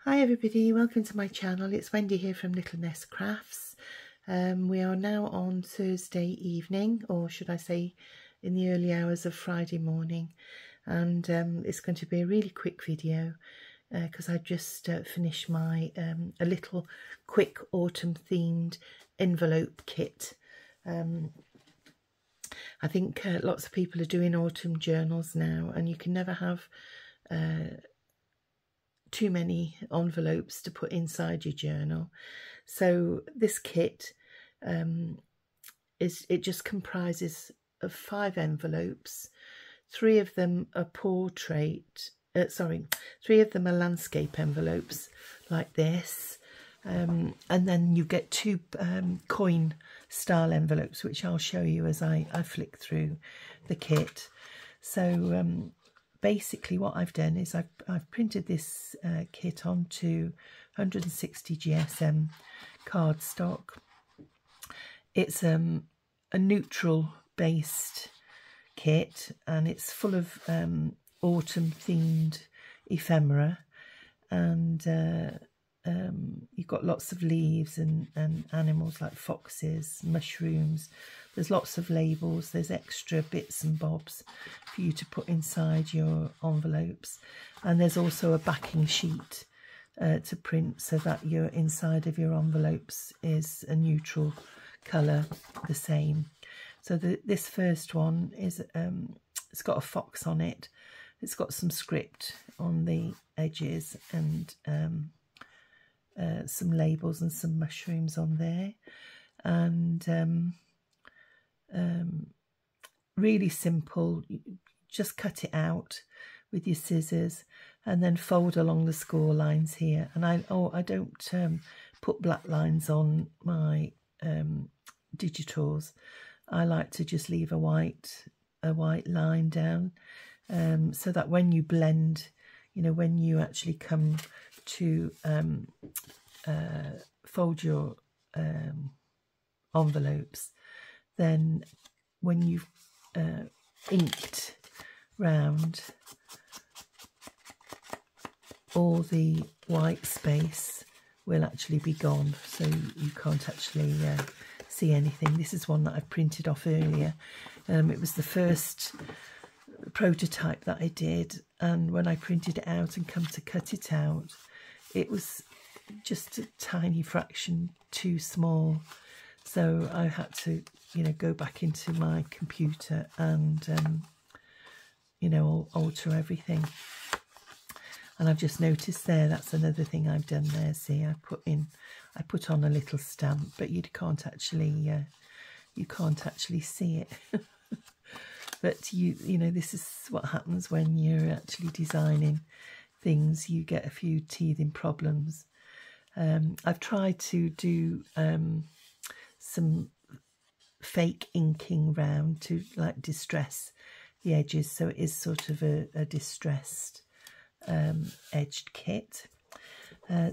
Hi everybody, welcome to my channel. It's Wendy here from Little Nest Crafts. We are now on Thursday evening, or should I say in the early hours of Friday morning, and it's going to be a really quick video because I just finished my a little quick autumn themed envelope kit. I think lots of people are doing autumn journals now, and you can never have too many envelopes to put inside your journal. So this kit it just comprises of 5 envelopes. 3 of them are portrait, 3 of them are landscape envelopes like this, and then you get 2 coin style envelopes, which I'll show you as I flick through the kit. So basically what I've done is I've printed this kit onto 160 GSM cardstock. It's a neutral based kit, and it's full of autumn themed ephemera, and you've got lots of leaves and animals like foxes, mushrooms. There's lots of labels, there's extra bits and bobs for you to put inside your envelopes, and there's also a backing sheet to print so that your inside of your envelopes is a neutral colour, the same. So this first one is it's got a fox on it, it's got some script on the edges, and some labels and some mushrooms on there, and really simple. You just cut it out with your scissors and then fold along the score lines here. And I don't put black lines on my digitals. I like to just leave a white line down, so that when you blend, you know, when you actually come to fold your envelopes, then when you've inked round, all the white space will actually be gone, so you can't actually see anything. This is one that I printed off earlier. It was the first prototype that I did, and when I printed it out and come to cut it out, it was just a tiny fraction too small. So I had to, you know, go back into my computer and, you know, alter everything. And I've just noticed there, that's another thing I've done there. See, I put on a little stamp, but you can't actually see it. But you know, this is what happens when you're actually designing things. You get a few teething problems. I've tried to do some fake inking round to like distress the edges, so it is sort of a distressed edged kit.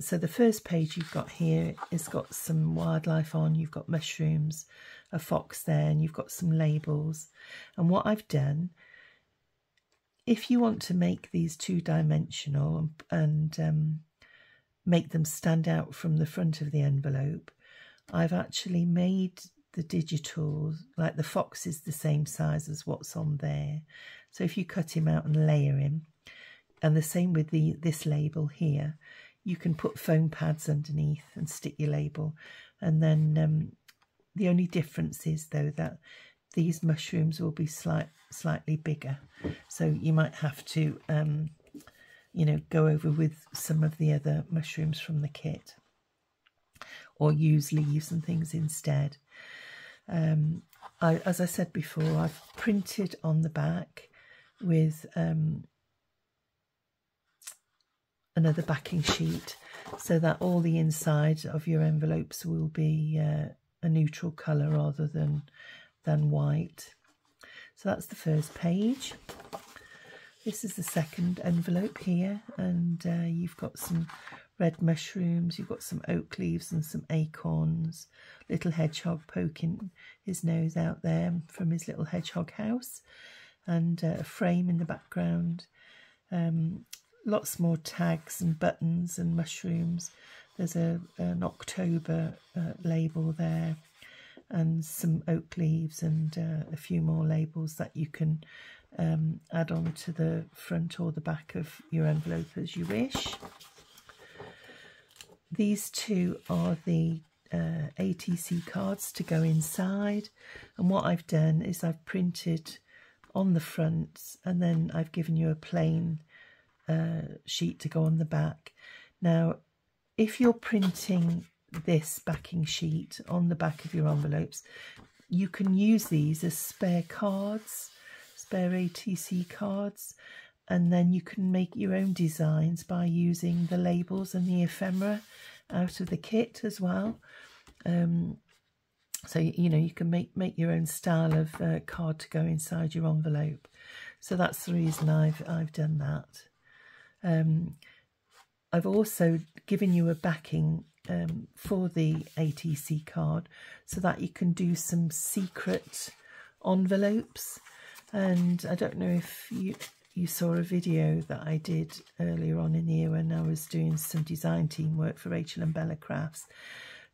So the first page you've got here has got some wildlife on. You've got mushrooms, a fox there, and you've got some labels. And what I've done, if you want to make these 2-dimensional and make them stand out from the front of the envelope, I've actually made the digital, like the fox is the same size as what's on there. So if you cut him out and layer him, and the same with this label here, you can put foam pads underneath and stick your label. And then the only difference is, though, that these mushrooms will be slightly bigger. So you might have to, you know, go over with some of the other mushrooms from the kit, or use leaves and things instead. As I said before, I've printed on the back with another backing sheet, so that all the inside of your envelopes will be a neutral colour rather than white. So that's the first page. This is the second envelope here, and you've got some red mushrooms, you've got some oak leaves and some acorns, little hedgehog poking his nose out there from his little hedgehog house, and a frame in the background. lots more tags and buttons and mushrooms. There's an October label there, and some oak leaves, and a few more labels that you can add on to the front or the back of your envelope as you wish. These two are the ATC cards to go inside, and what I've done is I've printed on the front, and then I've given you a plain sheet to go on the back. Now, if you're printing this backing sheet on the back of your envelopes, you can use these as spare cards, spare ATC cards, and then you can make your own designs by using the labels and the ephemera out of the kit as well. So, you know, you can make your own style of card to go inside your envelope. So that's the reason I've done that. I've also given you a backing for the ATC card so that you can do some secret envelopes. And I don't know if you saw a video that I did earlier on in the year when I was doing some design team work for Rachel and Bella Crafts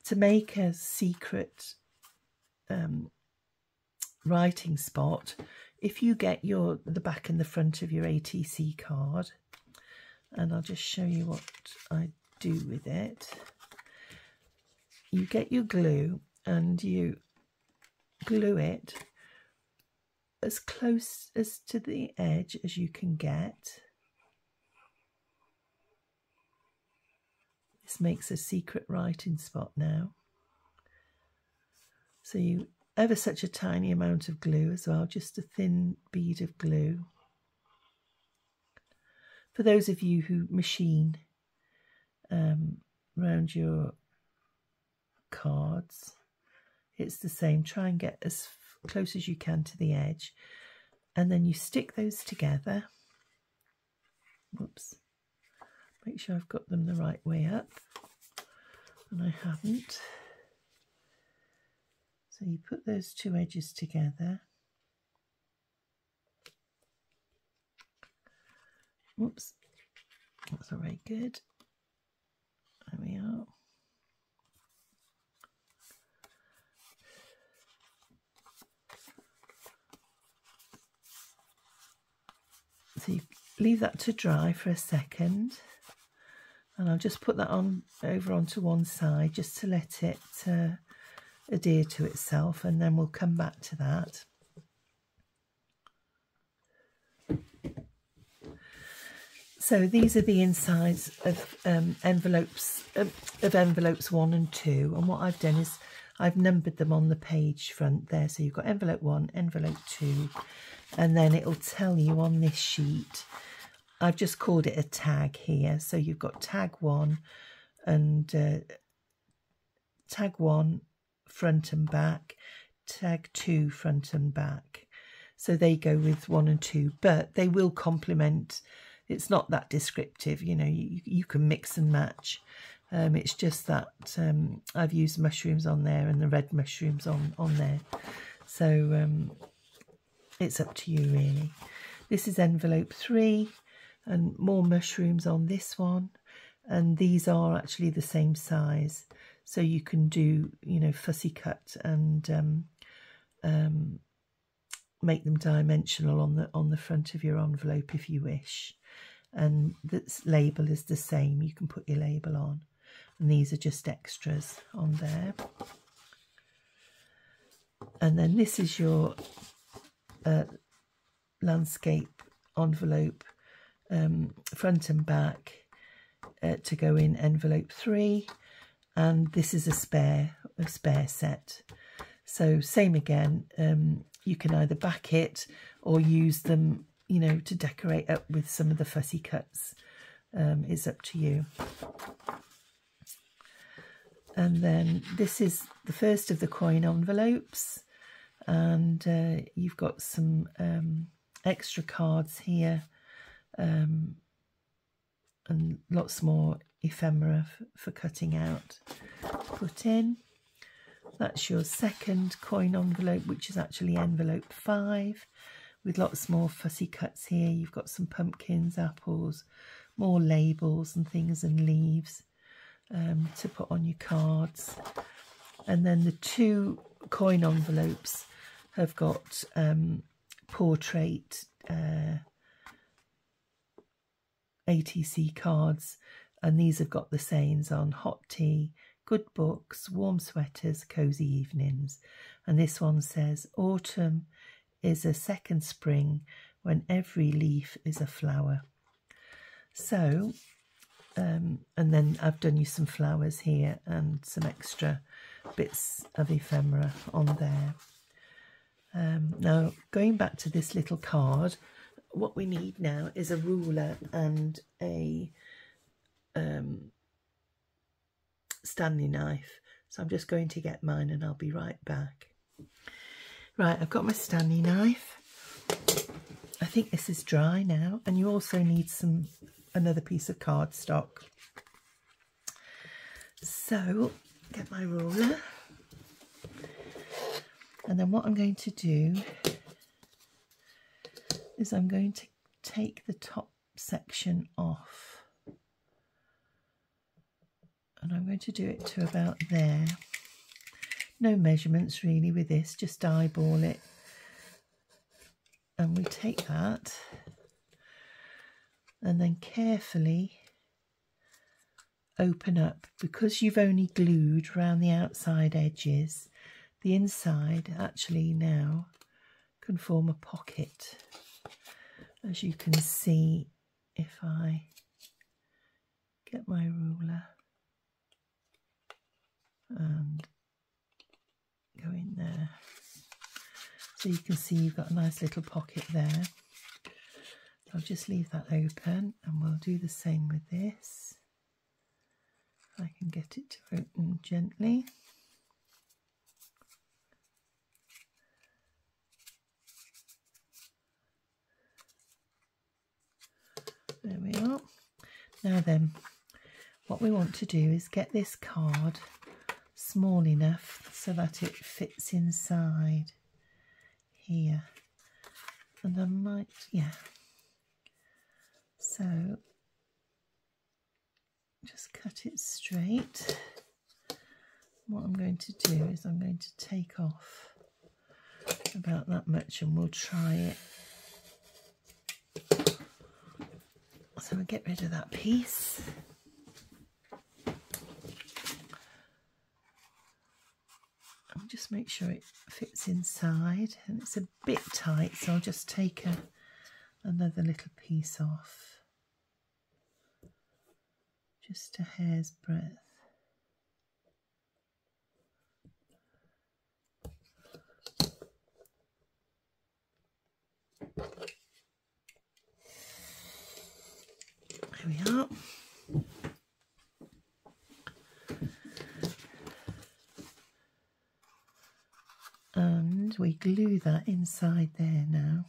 to make a secret writing spot. If you get the back and the front of your ATC card, and I'll just show you what I do with it. You get your glue and you glue it as close as to the edge as you can get. This makes a secret writing spot now. So you ever such a tiny amount of glue as well, just a thin bead of glue. For those of you who machine around your cards, it's the same. Try and get as close as you can to the edge, and then you stick those together. Whoops. Make sure I've got them the right way up, and I haven't. So you put those two edges together. Whoops, that's not very good. There we are. So you leave that to dry for a second, and I'll just put that on over onto one side just to let it adhere to itself, and then we'll come back to that. So these are the insides of envelopes 1 and 2, and what I've done is I've numbered them on the page front there. So you've got envelope 1, envelope 2, and then it'll tell you on this sheet. I've just called it a tag here. So you've got tag 1 and tag 1 front and back, tag 2 front and back. So they go with 1 and 2, but they will complement. It's not that descriptive, you know, you can mix and match. It's just that I've used mushrooms on there and the red mushrooms on there. So it's up to you really. This is envelope 3 and more mushrooms on this one. And these are actually the same size. So you can do, you know, fussy cut and make them dimensional on the front of your envelope if you wish. And this label is the same. You can put your label on, and these are just extras on there. And then this is your landscape envelope, front and back, to go in envelope 3, and this is a spare set. So same again. You can either back it or use them, you know, to decorate up with some of the fussy cuts. It's up to you. And then this is the first of the coin envelopes, and you've got some extra cards here, and lots more ephemera for cutting out. Put in. That's your second coin envelope, which is actually envelope 5, with lots more fussy cuts here. You've got some pumpkins, apples, more labels and things and leaves to put on your cards. And then the 2 coin envelopes have got portrait ATC cards, and these have got the sayings on: hot tea, good books, warm sweaters, cosy evenings. And this one says, autumn is a second spring when every leaf is a flower. So, and then I've done you some flowers here and some extra bits of ephemera on there. Now, going back to this little card, what we need now is a ruler and a Stanley knife. So I'm just going to get mine and I'll be right back. Right, I've got my Stanley knife. I think this is dry now, and you also need another piece of cardstock. So get my ruler, and then what I'm going to do is I'm going to take the top section off, and I'm going to do it to about there. No measurements really with this, just eyeball it. And we take that and then carefully open up. Because you've only glued around the outside edges, the inside actually now can form a pocket, as you can see if I get my ruler and go in there. So you can see you've got a nice little pocket there. I'll just leave that open, and we'll do the same with this. If I can get it to open gently. There we are. Now then, what we want to do is get this card small enough so that it fits inside here, and I might, yeah, so just cut it straight. What I'm going to do is I'm going to take off about that much, and we'll try it. So we'll get rid of that piece. Just make sure it fits inside, and it's a bit tight, so I'll just take another little piece off, just a hair's breadth. There we are. And we glue that inside there now.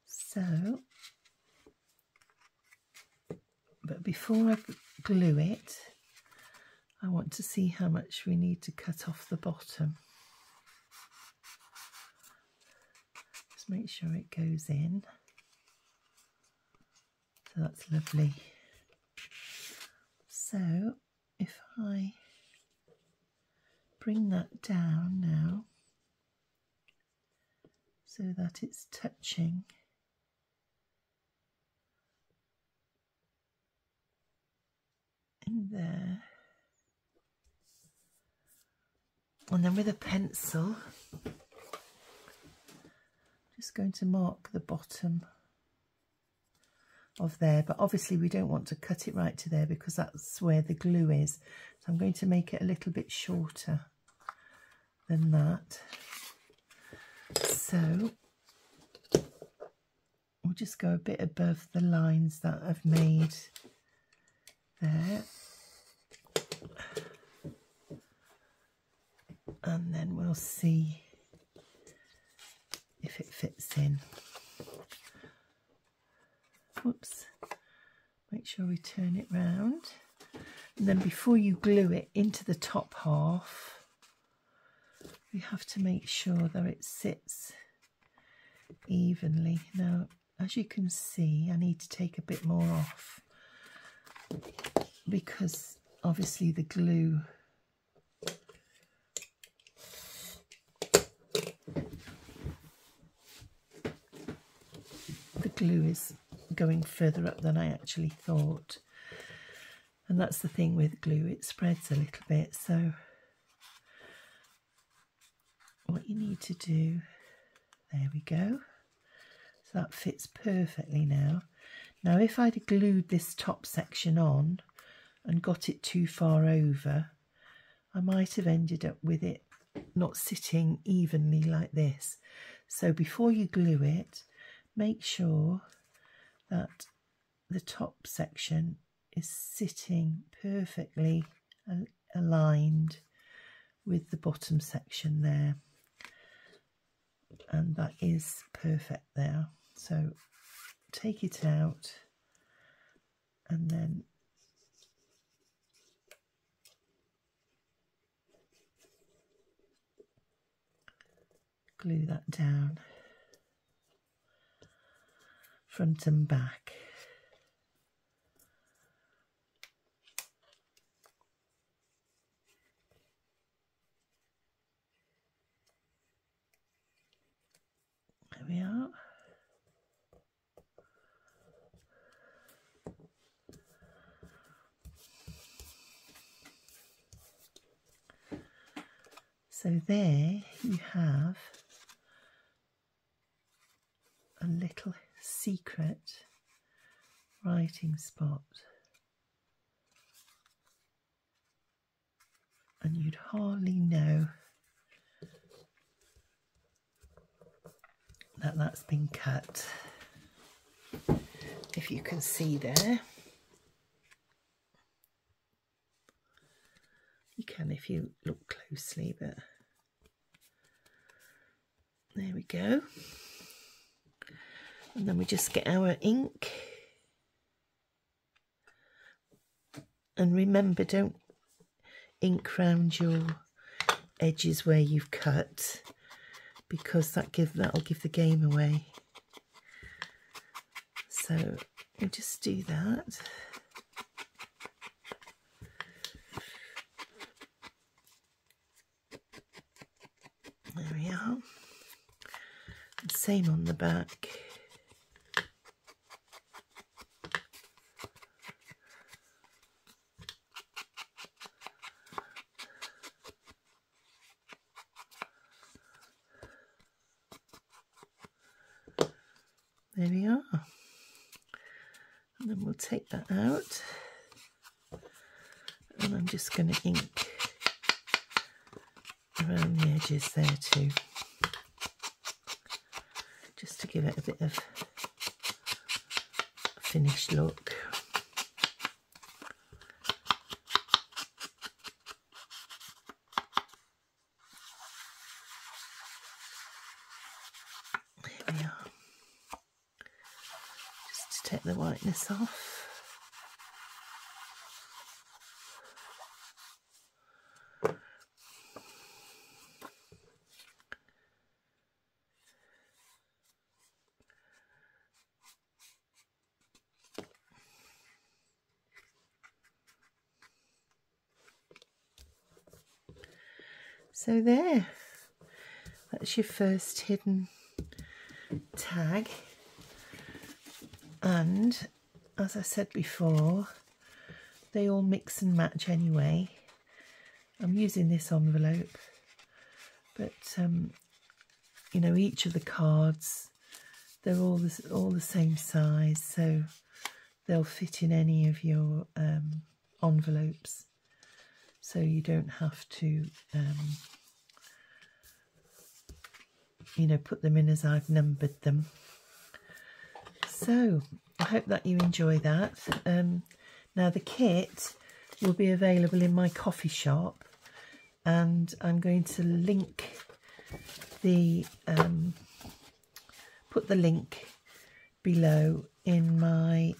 So, but before I glue it, I want to see how much we need to cut off the bottom. Just make sure it goes in. So that's lovely. So, if I bring that down now so that it's touching in there, and then with a pencil just going to mark the bottom of there, but obviously we don't want to cut it right to there because that's where the glue is, so I'm going to make it a little bit shorter than that. So we'll just go a bit above the lines that I've made there, and then we'll see if it fits in. Whoops, make sure we turn it round, and then before you glue it into the top half, we have to make sure that it sits evenly. Now, as you can see, I need to take a bit more off because obviously the glue is going further up than I actually thought. And that's the thing with glue, it spreads a little bit. So what you need to do, there we go. So that fits perfectly now. Now if I'd glued this top section on and got it too far over, I might have ended up with it not sitting evenly like this. So before you glue it, make sure that the top section is sitting perfectly aligned with the bottom section there, and that is perfect there. So take it out and then glue that down, front and back. There we are. So there you have a little secret writing spot, and you'd hardly know that that's been cut. If you can see there, you can if you look closely, but there we go. And then we just get our ink, and remember, don't ink round your edges where you've cut, because that'll give the game away. So we'll just do that. There we are. And same on the back. There we are. And then we'll take that out. And I'm just going to ink around the edges there too, just to give it a bit of a finished look. There we are. Just to take the whiteness off. So there, that's your first hidden tag, and as I said before, they all mix and match anyway. I'm using this envelope, but you know, each of the cards, they're all the same size, so they'll fit in any of your envelopes. So you don't have to, you know, put them in as I've numbered them. So I hope that you enjoy that. Now the kit will be available in my coffee shop, and I'm going to link the, put the link below in my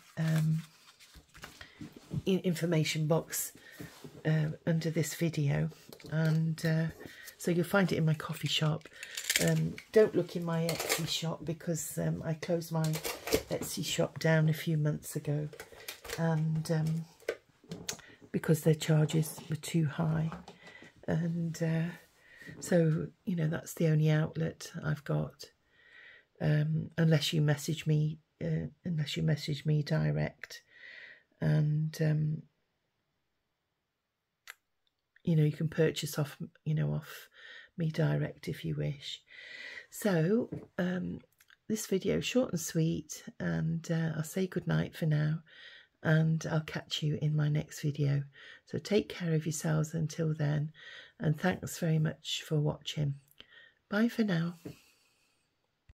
information box under this video, and so you'll find it in my coffee shop. Don't look in my Etsy shop, because I closed my Etsy shop down a few months ago, and because their charges were too high, and so, you know, that's the only outlet I've got, unless you message me direct, and you know, you can purchase off me direct if you wish. So this video is short and sweet, and I'll say good night for now, and I'll catch you in my next video. So take care of yourselves until then, and thanks very much for watching. Bye for now.